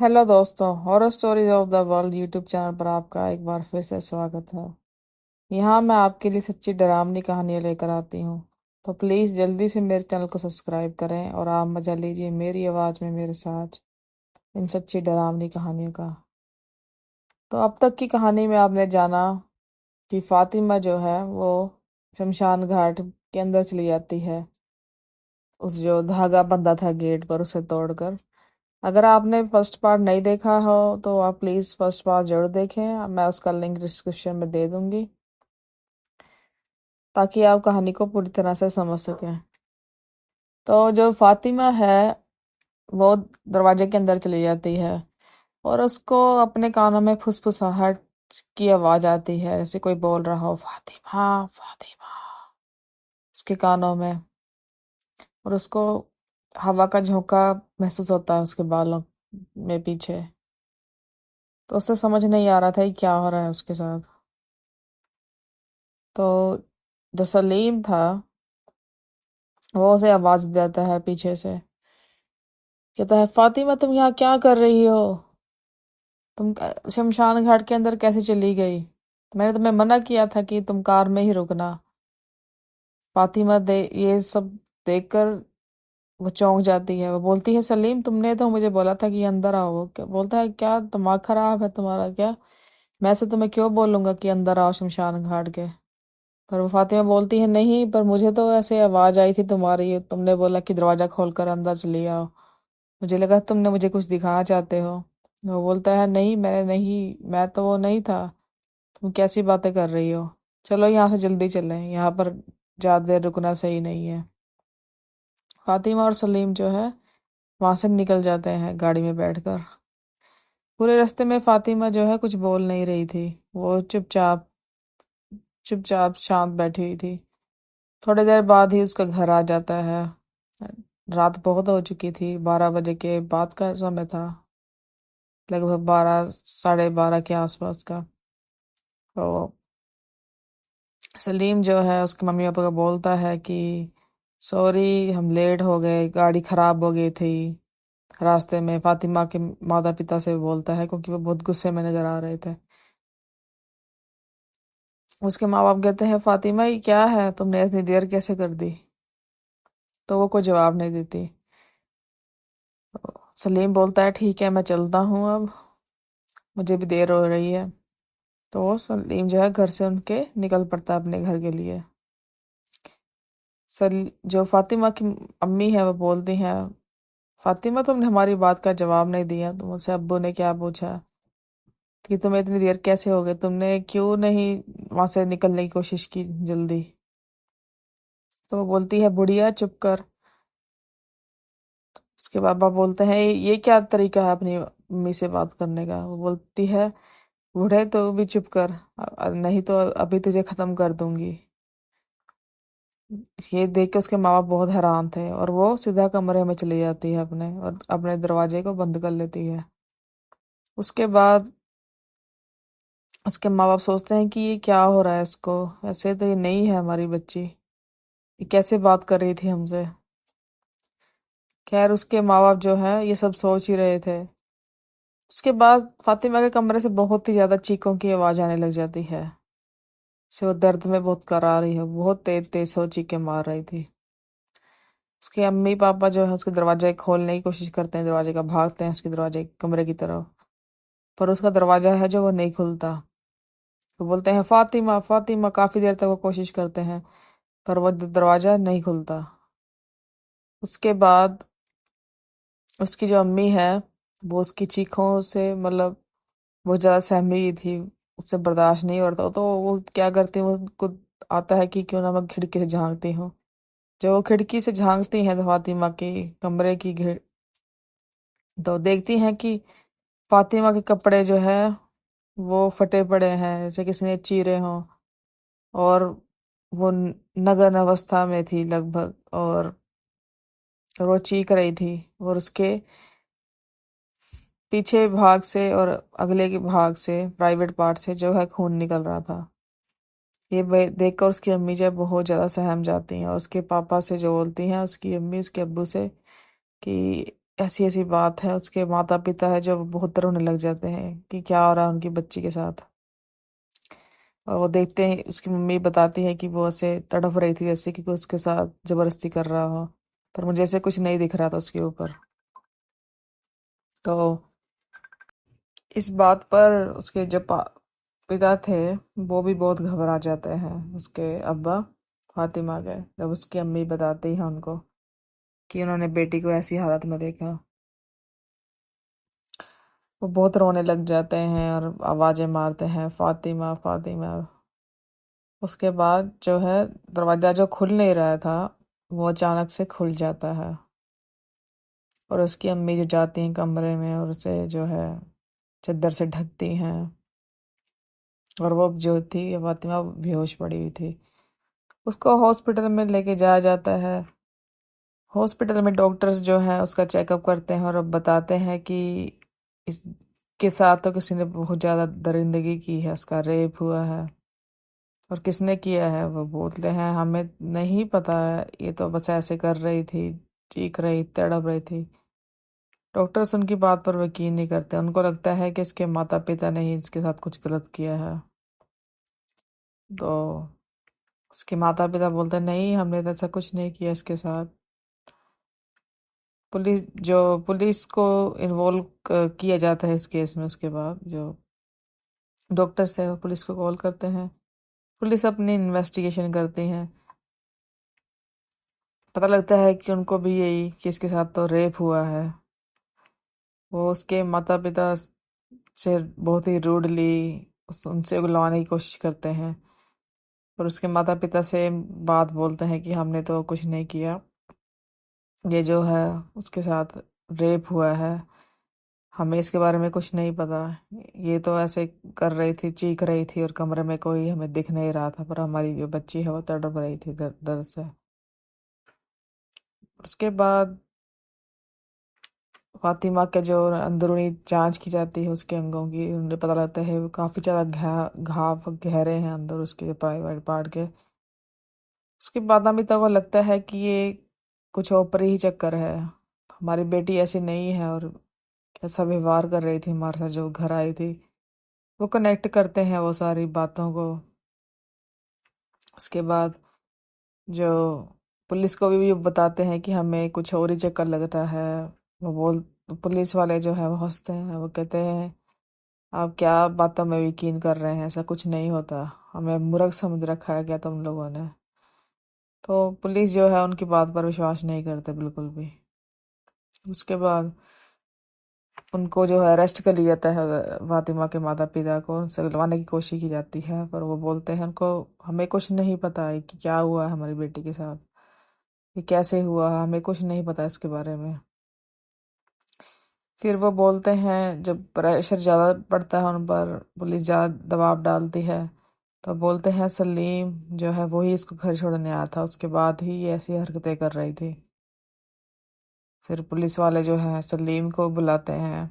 Hello दोस्तों, horror stories of the world YouTube channel पर आपका एक बार फिर से स्वागत है। यहाँ मैं आपके लिए सच्ची डरावनी कहानियाँ लेकर आती हूँ। तो प्लीज़ जल्दी से मेरे चैनल को सब्सक्राइब करें और आप मजा लीजिए मेरी आवाज़ में मेरे साथ इन सच्ची डरावनी कहानियों का। तो अब तक की कहानी में आपने जाना कि फातिमा जो है वो शमशान घाट के अंदर चली जाती है, उस जो धागा बंधा था गेट पर उसे तोड़कर। अगर आपने फर्स्ट पार्ट नहीं देखा हो तो आप प्लीज़ फर्स्ट पार्ट जरूर देखें, मैं उसका लिंक डिस्क्रिप्शन में दे दूंगी ताकि आप कहानी को पूरी तरह से समझ सकें। तो जो फातिमा है वो दरवाजे के अंदर चली जाती है और उसको अपने कानों में फुसफुसाहट की आवाज़ आती है, जैसे कोई बोल रहा हो फातिमा फातिमा उसके कानों में। और उसको हवा का झोंका महसूस होता है उसके बालों में पीछे। तो उसे समझ नहीं आ रहा था कि क्या हो रहा है उसके साथ। तो जो सलीम था वो उसे आवाज देता है पीछे से, कहता है फातिमा तुम यहाँ क्या कर रही हो? तुम शमशान घाट के अंदर कैसे चली गई? मैंने तुम्हें मना किया था कि तुम कार में ही रुकना। फातिमा दे ये सब देखकर वो चौंक जाती है। वो बोलती है सलीम तुमने तो मुझे बोला था कि अंदर आओ। वो क्या बोलता है, क्या दिमाग खराब है तुम्हारा क्या? मैं से तुम्हें क्यों बोलूंगा कि अंदर आओ शमशान घाट के? पर वो फातिमा बोलती है नहीं, पर मुझे तो ऐसे आवाज आई थी तुम्हारी, तुमने बोला कि दरवाजा खोलकर अंदर चली आओ। मुझे लगा तुमने मुझे कुछ दिखाना चाहते हो। वो बोलता है नहीं, मैंने नहीं, मैं तो वो नहीं था। तुम कैसी बातें कर रही हो? चलो यहाँ से जल्दी चलें, यहाँ पर ज्यादा देर रुकना सही नहीं है। फातिमा और सलीम जो है वहां से निकल जाते हैं गाड़ी में बैठकर। पूरे रास्ते में फातिमा जो है कुछ बोल नहीं रही थी। वो चुपचाप चुपचाप शांत बैठी हुई थी। थोड़ी देर बाद ही उसका घर आ जाता है। रात बहुत हो चुकी थी, 12 बजे के बाद का समय था, लगभग 12 12:30 के आसपास का। तो सलीम जो है उसके मम्मी पापा को बोलता है कि सॉरी हम लेट हो गए, गाड़ी खराब हो गई थी रास्ते में। फातिमा के माता पिता से बोलता है क्योंकि वो बहुत गुस्से में नजर आ रहे थे। उसके माँ बाप कहते हैं फातिमा ये क्या है, तुमने इतनी देर कैसे कर दी? तो वो कोई जवाब नहीं देती। सलीम बोलता है ठीक है मैं चलता हूँ अब, मुझे भी देर हो रही है। तो सलीम जो है घर से उनके निकल पड़ता है अपने घर के लिए। सल जो फातिमा की अम्मी है वो बोलती हैं फातिमा तुमने हमारी बात का जवाब नहीं दिया, तुमसे अब्बू ने क्या पूछा कि तुम्हें इतनी देर कैसे हो गई, तुमने क्यों नहीं वहां से निकलने की कोशिश की जल्दी? तो वो बोलती है बुढ़िया चुप कर। उसके पापा बोलते हैं ये क्या तरीका है अपनी अम्मी से बात करने का? वो बोलती है बूढ़े तो भी चुप कर, नहीं तो अभी तुझे खत्म कर दूंगी। ये देख के उसके माँ बाप बहुत हैरान थे और वो सीधा कमरे में चली जाती है अपने, और अपने दरवाजे को बंद कर लेती है। उसके बाद उसके माँ बाप सोचते हैं कि ये क्या हो रहा है इसको, ऐसे तो ये नहीं है हमारी बच्ची, ये कैसे बात कर रही थी हमसे। खैर उसके माँ बाप जो है ये सब सोच ही रहे थे। उसके बाद फातिमा के कमरे से बहुत ही ज्यादा चीखों की आवाज आने लग जाती है। से वो दर्द में बहुत करा रही है, बहुत तेज तेज वो चीखें मार रही थी। उसके अम्मी पापा जो है उसके दरवाजा खोलने की कोशिश करते हैं, दरवाजे का भागते हैं उसके दरवाजे कमरे की तरफ। पर उसका दरवाजा है जो वो नहीं खुलता। वो बोलते हैं फातिमा फातिमा, काफी देर तक वो कोशिश करते हैं पर वो दरवाजा नहीं खुलता। उसके बाद उसकी जो अम्मी है वो उसकी चीखों से मतलब बहुत ज्यादा सहमी हुई थी, उससे बर्दाश्त नहीं हो रहा था। तो वो क्या करती है, वो खुद आता है कि क्यों ना मैं खिड़की से झांकती हूँ। जब वो खिड़की से झांकती हैं तो फातिमा के कमरे की तो देखती हैं कि फातिमा के कपड़े जो है वो फटे पड़े हैं, जैसे किसी ने चीरे हों। और वो नग्न अवस्था में थी लगभग, और वो चीख रही थी। और उसके पीछे भाग से और अगले के भाग से प्राइवेट पार्ट से जो है खून निकल रहा था। ये देखकर उसकी अम्मी जो है बहुत ज्यादा सहम जाती हैं और उसके पापा से जो बोलती हैं, उसकी अम्मी उसके अब्बू से कि ऐसी ऐसी बात है। उसके माता पिता है जो बहुत रोने लग जाते हैं कि क्या हो रहा है उनकी बच्ची के साथ। और वो देखते हैं, उसकी मम्मी बताती है कि वो ऐसे तड़प रही थी जैसे कि कोई उसके साथ जबरदस्ती कर रहा हो, पर मुझे ऐसे कुछ नहीं दिख रहा था उसके ऊपर। तो इस बात पर उसके जो पिता थे वो भी बहुत घबरा जाते हैं, उसके अब्बा फातिमा के, जब उसकी अम्मी बताती है उनको कि उन्होंने बेटी को ऐसी हालत में देखा। वो बहुत रोने लग जाते हैं और आवाजें मारते हैं, फातिमा फातिमा। उसके बाद जो है, दरवाजा जो खुल नहीं रहा था वो अचानक से खुल जाता है, और उसकी अम्मी जो जाती हैं कमरे में और उसे जो है चद्दर से ढकती हैं, और वो जो थी फातिमा बेहोश पड़ी हुई थी। उसको हॉस्पिटल में लेके जाया जाता है। हॉस्पिटल में डॉक्टर्स जो हैं उसका चेकअप करते हैं और अब बताते हैं कि इसके साथ तो किसी ने बहुत ज़्यादा दरिंदगी की है, उसका रेप हुआ है। और किसने किया है वो बोलते हैं हमें नहीं पता है, ये तो बस ऐसे कर रही थी, चीख रही तड़प रही थी। डॉक्टर्स उनकी बात पर यकीन नहीं करते, उनको लगता है कि इसके माता पिता ने ही इसके साथ कुछ गलत किया है। तो उसके माता पिता बोलते हैं नहीं, हमने तो ऐसा कुछ नहीं किया इसके साथ। पुलिस को इन्वॉल्व किया जाता है इस केस में। उसके बाद जो डॉक्टर्स है वो पुलिस को कॉल करते हैं, पुलिस अपनी इन्वेस्टिगेशन करती है। पता लगता है कि उनको भी यही कि इसके साथ तो रेप हुआ है। वो उसके माता पिता से बहुत ही रूडली उनसे उगलवाने की कोशिश करते हैं, और उसके माता पिता से बात बोलते हैं कि हमने तो कुछ नहीं किया, ये जो है उसके साथ रेप हुआ है, हमें इसके बारे में कुछ नहीं पता। ये तो ऐसे कर रही थी, चीख रही थी, और कमरे में कोई हमें दिख नहीं रहा था, पर हमारी जो बच्ची है वो तड़प रही थी दर्द से। उसके बाद फातिमा के जो अंदरूनी जांच की जाती है उसके अंगों की, उन्हें पता लगता है वो काफी ज्यादा घाव गहरे हैं अंदर उसके प्राइवेट पार्ट के। उसके बाद अमिता को लगता है कि ये कुछ ऊपरी ही चक्कर है, हमारी बेटी ऐसी नहीं है, और कैसा व्यवहार कर रही थी हमारे साथ जो घर आई थी। वो कनेक्ट करते हैं वो सारी बातों को। उसके बाद जो पुलिस को भी बताते हैं कि हमें कुछ और ही चक्कर लग रहा है। वो बोल पुलिस वाले जो है वो हंसते हैं, वो कहते हैं आप क्या बातों में यकीन कर रहे हैं, ऐसा कुछ नहीं होता, हमें मूर्ख समझ रखा है क्या तुम लोगों ने। तो पुलिस जो है उनकी बात पर विश्वास नहीं करते बिल्कुल भी। उसके बाद उनको जो है अरेस्ट कर लिया जाता है, फातिमा के माता पिता को उनसे दिलवाने की कोशिश की जाती है, पर वो बोलते हैं उनको हमें कुछ नहीं पता है कि क्या हुआ है हमारी बेटी के साथ, ये कैसे हुआ, हमें कुछ नहीं पता इसके बारे में। फिर वो बोलते हैं जब प्रेशर ज़्यादा पड़ता है उन पर, पुलिस ज़्यादा दबाव डालती है, तो बोलते हैं सलीम जो है वही इसको घर छोड़ने आया था, उसके बाद ही ये ऐसी हरकतें कर रही थी। फिर पुलिस वाले जो हैं सलीम को बुलाते हैं,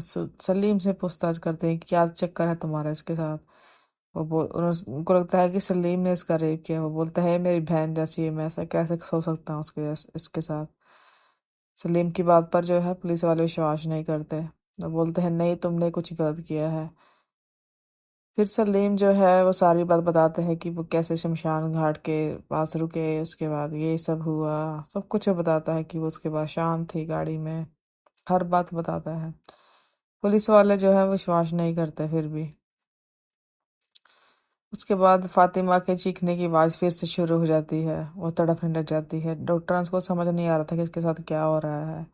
सलीम से पूछताछ करते हैं कि क्या चक्कर है तुम्हारा इसके साथ। उनको लगता है कि सलीम ने इसका रेप किया। वो बोलता है मेरी बहन जैसी है, मैं ऐसा कैसे सो सकता हूँ इसके साथ। सलीम की बात पर जो है पुलिस वाले विश्वास नहीं करते, वो बोलते हैं नहीं तुमने कुछ गलत किया है। फिर सलीम जो है वो सारी बात बताते हैं कि वो कैसे शमशान घाट के पास रुके, उसके बाद ये सब हुआ, सब कुछ वो बताता है कि वो उसके बाद शांत थी गाड़ी में, हर बात बताता है। पुलिस वाले जो है विश्वास नहीं करते फिर भी। उसके बाद फातिमा के चीखने की आवाज़ फिर से शुरू हो जाती है, वो तड़पने लग जाती है। डॉक्टर्स को समझ नहीं आ रहा था कि इसके साथ क्या हो रहा है।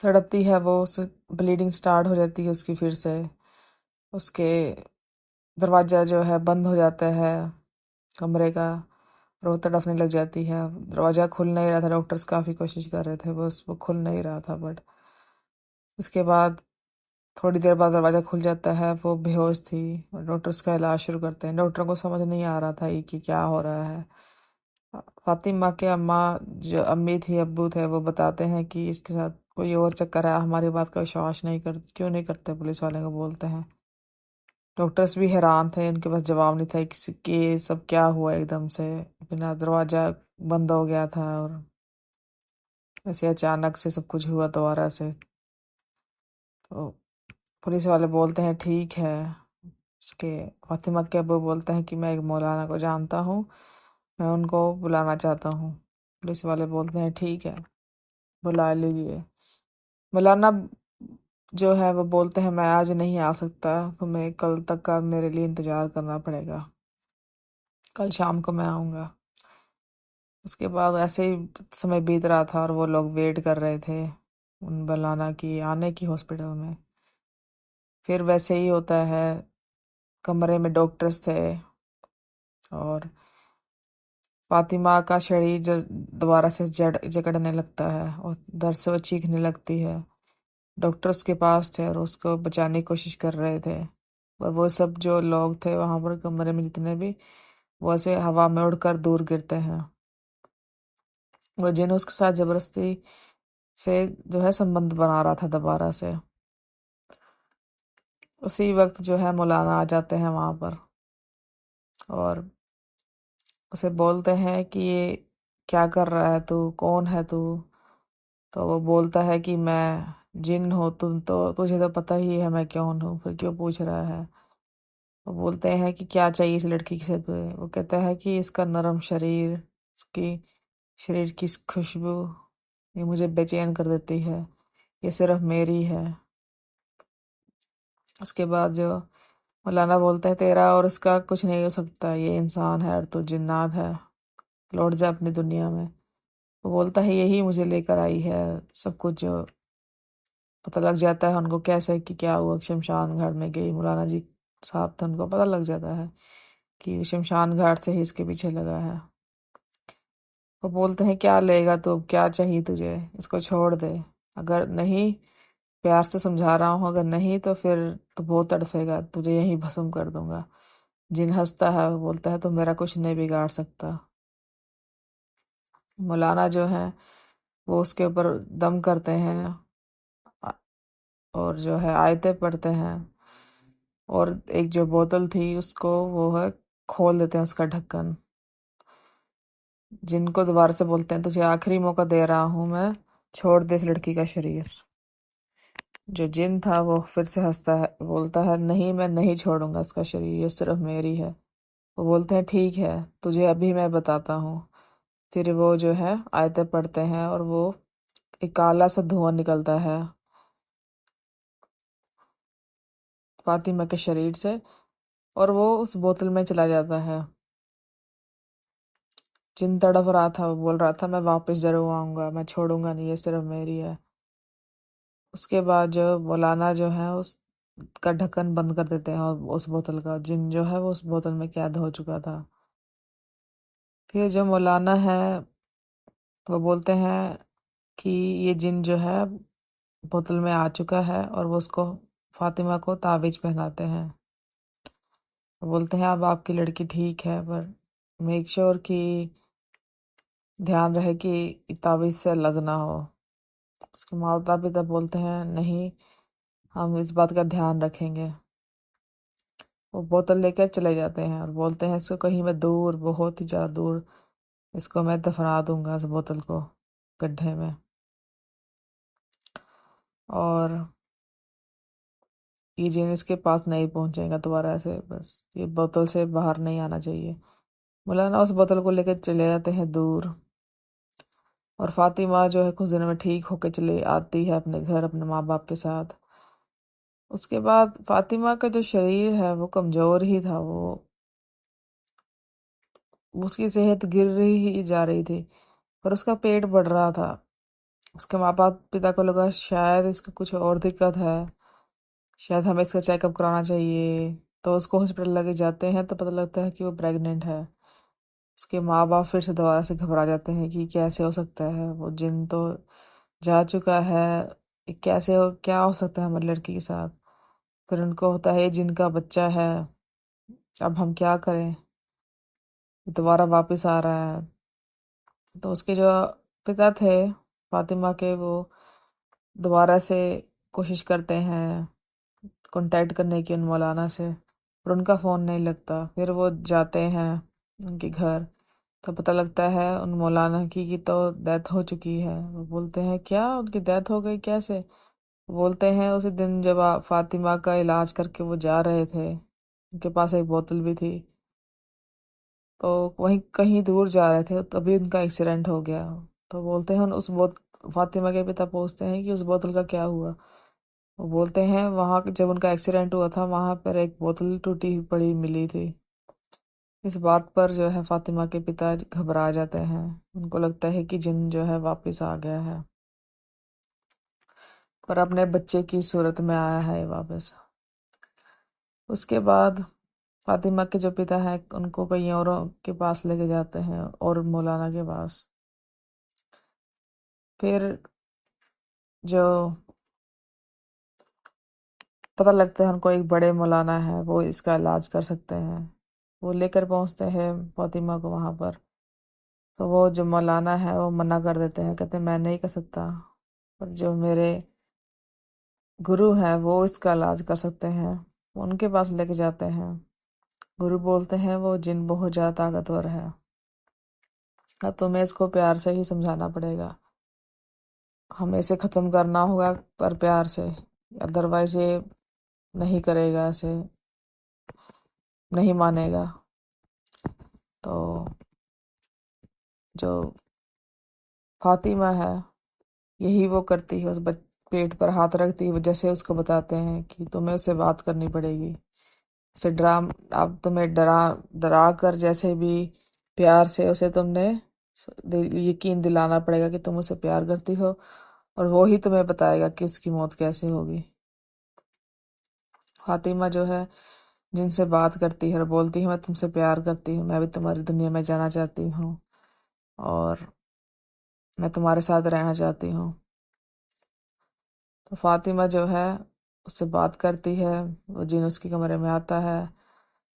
तड़पती है वो, उस ब्लीडिंग स्टार्ट हो जाती है उसकी फिर से। उसके दरवाजा जो है बंद हो जाता है कमरे का, और वो तड़पने लग जाती है। दरवाजा खुल नहीं रहा था, डॉक्टर्स काफ़ी कोशिश कर रहे थे, बस वो खुल नहीं रहा था। बट उसके बाद थोड़ी देर बाद दरवाजा खुल जाता है, वो बेहोश थी, और डॉक्टर्स का इलाज शुरू करते हैं। डॉक्टर को समझ नहीं आ रहा था ये कि क्या हो रहा है। फातिमा के अम्मा जो अम्मी थी अब्बू थे वो बताते हैं कि इसके साथ कोई और चक्कर है, हमारी बात का विश्वास नहीं कर क्यों नहीं करते, पुलिस वाले को बोलते हैं। डॉक्टर्स भी हैरान थे, उनके पास जवाब नहीं था कि ये सब क्या हुआ एकदम से, बिना दरवाजा बंद हो गया था। और ऐसे अचानक से सब कुछ हुआ दोबारा से। तो पुलिस वाले बोलते हैं ठीक है। उसके फातिमा के अब्बू बोलते हैं कि मैं एक मौलाना को जानता हूँ, मैं उनको बुलाना चाहता हूँ। पुलिस वाले बोलते हैं ठीक है, बुला लीजिए। मौलाना जो है वो बोलते हैं मैं आज नहीं आ सकता, तुम्हें कल तक का मेरे लिए इंतजार करना पड़ेगा, कल शाम को मैं आऊँगा। उसके बाद ऐसे ही समय बीत रहा था और वो लोग वेट कर रहे थे उन मौलाना की आने की हॉस्पिटल में। फिर वैसे ही होता है, कमरे में डॉक्टर्स थे और फातिमा का शरीर दोबारा से जकड़ने लगता है और दर्द से वो चीखने लगती है। डॉक्टर्स के पास थे और उसको बचाने की कोशिश कर रहे थे, और वो सब जो लोग थे वहां पर कमरे में जितने भी, वो ऐसे हवा में उड़कर दूर गिरते हैं। वो जिन उसके साथ जबरदस्ती से जो है संबंध बना रहा था दोबारा से, उसी वक्त जो है मौलाना आ जाते हैं वहां पर और उसे बोलते हैं कि ये क्या कर रहा है तू, कौन है तू। तो वो बोलता है कि मैं जिन हूँ, तुम तो तुझे तो पता ही है मैं कौन हूँ, फिर क्यों पूछ रहा है। वो बोलते हैं कि क्या चाहिए इस लड़की से तुझे। वो कहता है कि इसका नरम शरीर, इसकी शरीर की खुशबू, ये मुझे बेचैन कर देती है, ये सिर्फ मेरी है। उसके बाद जो मौलाना बोलते हैं तेरा और इसका कुछ नहीं हो सकता, ये इंसान है और तू जिन्नात है, लौट जा अपनी दुनिया में। वो बोलता है यही मुझे लेकर आई है। सब कुछ जो पता लग जाता है उनको कैसे कि क्या हुआ, शमशान घाट में गई मौलाना जी साहब, तो उनको पता लग जाता है कि शमशान घाट से ही इसके पीछे लगा है। वो बोलते हैं क्या लेगा तू, क्या चाहिए तुझे, इसको छोड़ दे। अगर नहीं, प्यार से समझा रहा हूँ, अगर नहीं तो फिर तो बहुत तड़फेगा, तुझे यहीं भस्म कर दूंगा। जिन हंसता है, वो बोलता है तो मेरा कुछ नहीं बिगाड़ सकता। मौलाना जो है वो उसके ऊपर दम करते हैं आ- और जो है आयतें पढ़ते हैं, और एक जो बोतल थी उसको वो है खोल देते हैं उसका ढक्कन। जिनको दोबारा से बोलते हैं तुझे आखिरी मौका दे रहा हूँ मैं, छोड़ दे इस लड़की का शरीर। जो जिन था वो फिर से हंसता है, बोलता है नहीं, मैं नहीं छोड़ूंगा इसका शरीर, ये सिर्फ मेरी है। वो बोलते हैं ठीक है, तुझे अभी मैं बताता हूँ। फिर वो जो है आयतें पढ़ते हैं और वो एक काला सा धुआं निकलता है फातिमा के शरीर से, और वो उस बोतल में चला जाता है। जिन तड़प रहा था वो बोल रहा था मैं वापस जरूर आऊंगा, मैं छोड़ूंगा नहीं, ये सिर्फ मेरी है। उसके बाद जो मौलाना जो है उस का ढक्कन बंद कर देते हैं और उस बोतल का, जिन जो है वो उस बोतल में कैद हो चुका था। फिर जो मौलाना है वो बोलते हैं कि ये जिन जो है बोतल में आ चुका है, और वो उसको फातिमा को ताबीज पहनाते हैं। वो बोलते हैं अब आपकी लड़की ठीक है, पर मेक श्योर कि ध्यान रहे कि ताबीज से अलग ना हो। उसके माता पिता बोलते हैं नहीं, हम इस बात का ध्यान रखेंगे। वो बोतल लेकर चले जाते हैं और बोलते हैं इसको कहीं मैं दूर, बहुत ही ज़्यादा दूर, इसको मैं दफना दूंगा इस बोतल को गड्ढे में। और ये जिन इसके पास नहीं पहुंचेगा दोबारा से, बस ये बोतल से बाहर नहीं आना चाहिए। मौलाना उस बोतल को लेकर चले जाते हैं दूर, और फातिमा जो है कुछ दिनों में ठीक होकर चली आती है अपने घर अपने माँ बाप के साथ। उसके बाद फातिमा का जो शरीर है वो कमजोर ही था, वो उसकी सेहत गिर रही ही जा रही थी, पर उसका पेट बढ़ रहा था। उसके माँ बाप पिता को लगा शायद इसको कुछ और दिक्कत है, शायद हमें इसका चेकअप कराना चाहिए। तो उसको हॉस्पिटल लेके जाते हैं तो पता लगता है कि वो प्रेग्नेंट है। उसके माँ बाप फिर से दोबारा से घबरा जाते हैं कि कैसे हो सकता है, वो जिन तो जा चुका है, ये कैसे हो, क्या हो सकता है हमारी लड़की के साथ। फिर उनको होता है ये जिनका बच्चा है, अब हम क्या करें, ये दोबारा वापस आ रहा है। तो उसके जो पिता थे फातिमा के, वो दोबारा से कोशिश करते हैं कांटेक्ट करने की उन मौलाना से, पर उनका फ़ोन नहीं लगता। फिर वो जाते हैं उनके घर, तो पता लगता है उन मौलाना की तो डेथ हो चुकी है। वो बोलते हैं क्या उनकी डेथ हो गई कैसे? बोलते हैं उसी दिन जब फातिमा का इलाज करके वो जा रहे थे, उनके पास एक बोतल भी थी, तो वहीं कहीं दूर जा रहे थे तभी उनका एक्सीडेंट हो गया। तो बोलते हैं उस बोत फातिमा के पिता पूछते हैं कि उस बोतल का क्या हुआ? वो बोलते हैं वहां जब उनका एक्सीडेंट हुआ था वहां पर एक बोतल टूटी हुई पड़ी मिली थी। इस बात पर जो है फातिमा के पिता घबरा जाते हैं। उनको लगता है कि जिन जो है वापस आ गया है, पर अपने बच्चे की सूरत में आया है वापस। उसके बाद फातिमा के जो पिता हैं उनको कई औरों के पास लेके जाते हैं और मौलाना के पास। फिर जो पता लगता है उनको एक बड़े मौलाना है वो इसका इलाज कर सकते हैं। वो लेकर पहुंचते हैं फातिमा को वहां पर। तो वो जो मौलाना है वो मना कर देते हैं, कहते हैं मैं नहीं कर सकता, पर जो मेरे गुरु हैं वो इसका इलाज कर सकते हैं। वो उनके पास लेके जाते हैं। गुरु बोलते हैं वो जिन बहुत ज़्यादा ताकतवर है, अब तुम्हें इसको प्यार से ही समझाना पड़ेगा। हमें इसे ख़त्म करना होगा पर प्यार से, अदरवाइज ये नहीं करेगा, ऐसे नहीं मानेगा। तो जो फातिमा है यही वो करती है, पेट पर हाथ रखती है, जैसे उसको बताते हैं कि तुम्हें उससे बात करनी पड़ेगी। उसे डरा अब तुम्हें डरा डरा कर जैसे भी प्यार से उसे तुमने यकीन दिलाना पड़ेगा कि तुम उसे प्यार करती हो, और वो ही तुम्हें बताएगा कि उसकी मौत कैसे होगी। फातिमा जो है जिनसे बात करती है और बोलती है मैं तुमसे प्यार करती हूँ, मैं भी तुम्हारी दुनिया में जाना चाहती हूँ और मैं तुम्हारे साथ रहना चाहती हूँ। तो फातिमा जो है उससे बात करती है, वो जिन उसके कमरे में आता है,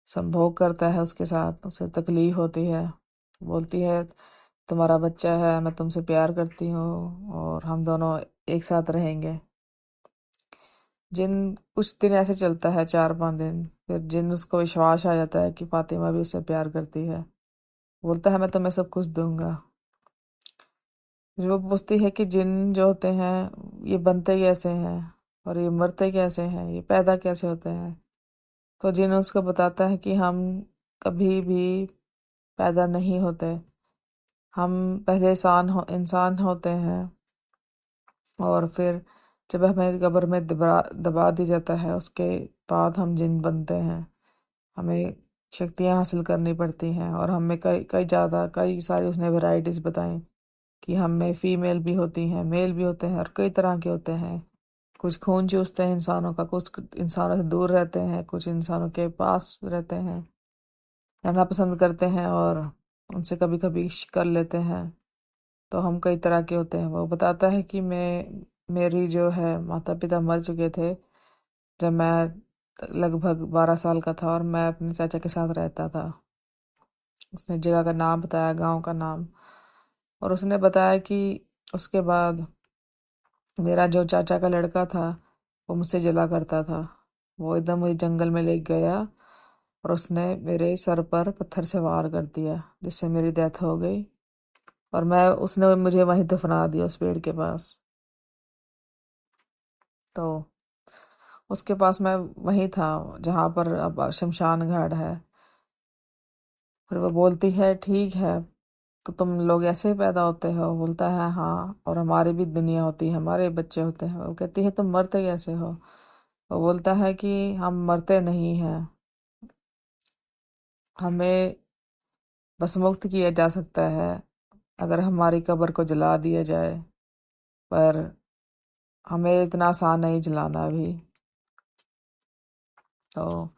संभोग करता है उसके साथ, उसे तकलीफ होती है, बोलती है तुम्हारा बच्चा है, मैं तुमसे प्यार करती हूँ और हम दोनों एक साथ रहेंगे। जिन कुछ दिन ऐसे चलता है, 4-5 दिन, फिर जिन उसको विश्वास आ जाता है कि फातिमा भी उससे प्यार करती है, बोलता है मैं तुम्हें सब कुछ दूंगा। फिर वो पूछती है कि जिन जो होते हैं ये बनते कैसे हैं और ये मरते कैसे हैं, ये पैदा कैसे होते हैं? तो जिन उसको बताता है कि हम कभी भी पैदा नहीं होते, हम पहले इंसान होते हैं और फिर जब हमें कब्र में दबा दबा दिया जाता है उसके बाद हम जिन बनते हैं। हमें शक्तियाँ हासिल करनी पड़ती हैं और हमें कई सारी उसने वैरायटीज बताई कि हम में फीमेल भी होती हैं, मेल भी होते हैं और कई तरह के होते हैं। कुछ खून चूसते हैं इंसानों का, कुछ इंसानों से दूर रहते हैं, कुछ इंसानों के पास रहते हैं, रहना पसंद करते हैं और उनसे कभी कभी कर लेते हैं। तो हम कई तरह के होते हैं। वो बताता है कि मेरी जो है माता पिता मर चुके थे जब मैं लगभग 12 साल का था और मैं अपने चाचा के साथ रहता था। उसने जगह का नाम बताया, गांव का नाम, और उसने बताया कि उसके बाद मेरा जो चाचा का लड़का था वो मुझसे जला करता था। वो एकदम मुझे जंगल में ले गया और उसने मेरे सर पर पत्थर से वार कर दिया जिससे मेरी डेथ हो गई, और मैं उसने मुझे वहीं दफना दिया उस पेड़ के पास। तो उसके पास मैं वहीं था जहाँ पर अब शमशान घाट है। फिर वो बोलती है ठीक है, तो तुम लोग ऐसे ही पैदा होते हो? बोलता है हाँ, और हमारी भी दुनिया होती है, हमारे बच्चे होते हैं। वो कहती है तुम मरते कैसे हो? वो बोलता है कि हम मरते नहीं हैं, हमें बस मुक्त किया जा सकता है अगर हमारी कब्र को जला दिया जाए, पर हमें इतना आसान नहीं जलाना भी। तो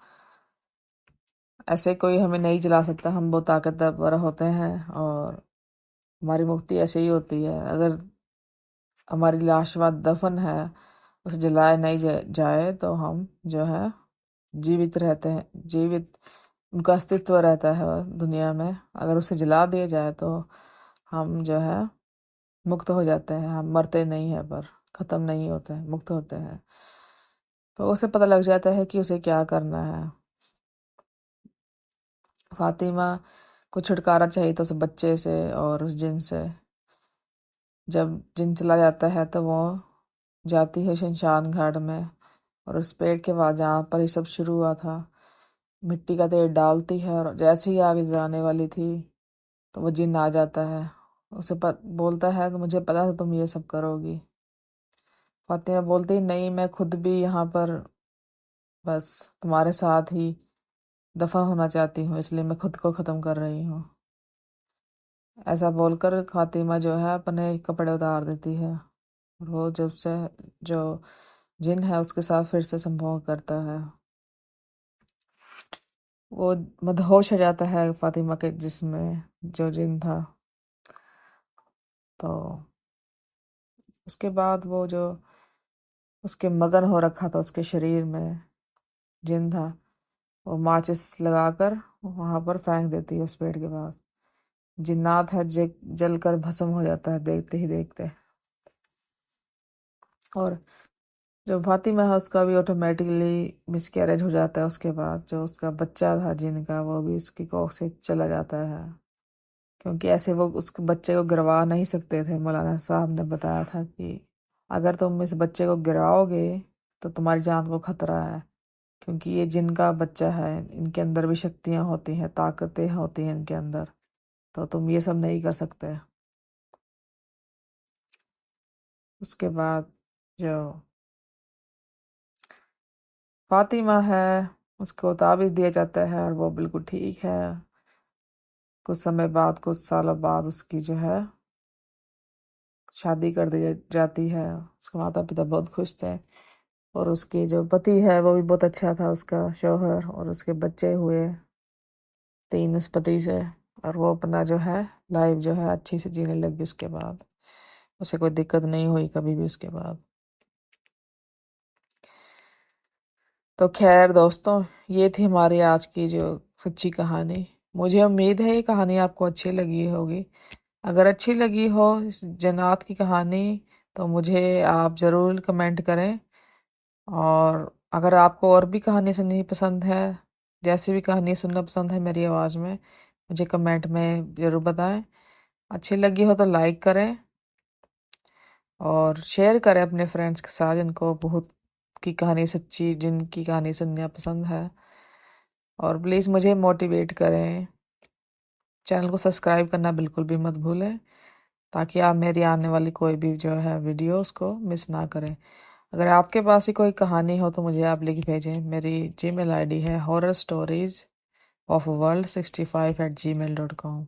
ऐसे कोई हमें नहीं जला सकता, हम बहुत ताकतवर होते हैं और हमारी मुक्ति ऐसे ही होती है। अगर हमारी लाश बाद दफन है, उसे जलाया नहीं जाए तो हम जो है जीवित रहते हैं, जीवित उनका अस्तित्व रहता है दुनिया में। अगर उसे जला दिया जाए तो हम जो है मुक्त हो जाते हैं, हम मरते नहीं हैं पर खत्म नहीं होते हैं, मुक्त होते हैं। तो उसे पता लग जाता है कि उसे क्या करना है। फातिमा को छुटकारा चाहिए था उस बच्चे से और उस जिन से। जब जिन चला जाता है तो वो जाती है शमशान घाट में, और उस पेड़ के बाद जहाँ पर ये सब शुरू हुआ था मिट्टी का तेल डालती है, और जैसे ही आगे जाने वाली थी तो वो जिन आ जाता है। उसे बोलता है कि मुझे पता था तुम ये सब करोगी। फातिमा बोलती नहीं, मैं खुद भी यहाँ पर बस तुम्हारे साथ ही दफन होना चाहती हूँ, इसलिए मैं खुद को ख़त्म कर रही हूँ। ऐसा बोलकर फातिमा जो है अपने कपड़े उतार देती है, और वो जब से जो जिन है उसके साथ फिर से संभोग करता है। वो मदहोश हो जाता है फातिमा के जिस्म जो जिन था। तो उसके बाद वो जो उसके मगन हो रखा था उसके शरीर में जिन था, वो माचिस लगाकर वहां पर फेंक देती है उस पेड़ के पास। जिन्नात है जल कर भस्म हो जाता है देखते ही देखते। और जो फातिमा है उसका भी ऑटोमेटिकली मिसकैरेज हो जाता है। उसके बाद जो उसका बच्चा था जिनका, वो भी उसकी कोख से चला जाता है, क्योंकि ऐसे वो उस बच्चे को गिरवा नहीं सकते थे। मौलाना साहब ने बताया था कि अगर तुम इस बच्चे को गिराओगे तो तुम्हारी जान को खतरा है, क्योंकि ये जिनका बच्चा है, इनके अंदर भी शक्तियां होती हैं, ताकतें होती हैं इनके अंदर, तो तुम ये सब नहीं कर सकते। उसके बाद जो फातिमा है उसको ताबीज़ दिया जाता है, और वो बिल्कुल ठीक है। कुछ समय बाद, कुछ सालों बाद उसकी जो है शादी कर दी जाती है। उसके माता पिता बहुत खुश थे, और उसके जो पति है वो भी बहुत अच्छा था, उसका शौहर, और उसके बच्चे हुए 3 उस पति से। और वो अपना जो है लाइफ जो है अच्छी से जीने लगी उसके बाद। उसे कोई दिक्कत नहीं हुई कभी भी उसके बाद। तो खैर दोस्तों, ये थी हमारी आज की जो सच्ची कहानी। मुझे उम्मीद है ये कहानी आपको अच्छी लगी होगी। अगर अच्छी लगी हो इस जन्नत की कहानी तो मुझे आप ज़रूर कमेंट करें। और अगर आपको और भी कहानी सुननी पसंद है, जैसी भी कहानी सुनना पसंद है मेरी आवाज़ में, मुझे कमेंट में ज़रूर बताएं। अच्छी लगी हो तो लाइक करें और शेयर करें अपने फ्रेंड्स के साथ जिनको बहुत की कहानी सच्ची जिनकी कहानी सुनना पसंद है। और प्लीज़ मुझे मोटिवेट करें। चैनल को सब्सक्राइब करना बिल्कुल भी मत भूलें, ताकि आप मेरी आने वाली कोई भी जो है वीडियो उसको मिस ना करें। अगर आपके पास ही कोई कहानी हो तो मुझे आप लिख भेजें। मेरी जीमेल आईडी है horrorstories of world65@gmail.com।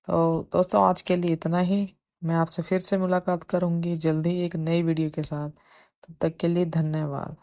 तो दोस्तों, आज के लिए इतना ही। मैं आपसे फिर से मुलाकात करूंगी जल्दी एक नई वीडियो के साथ। तब तक के लिए धन्यवाद।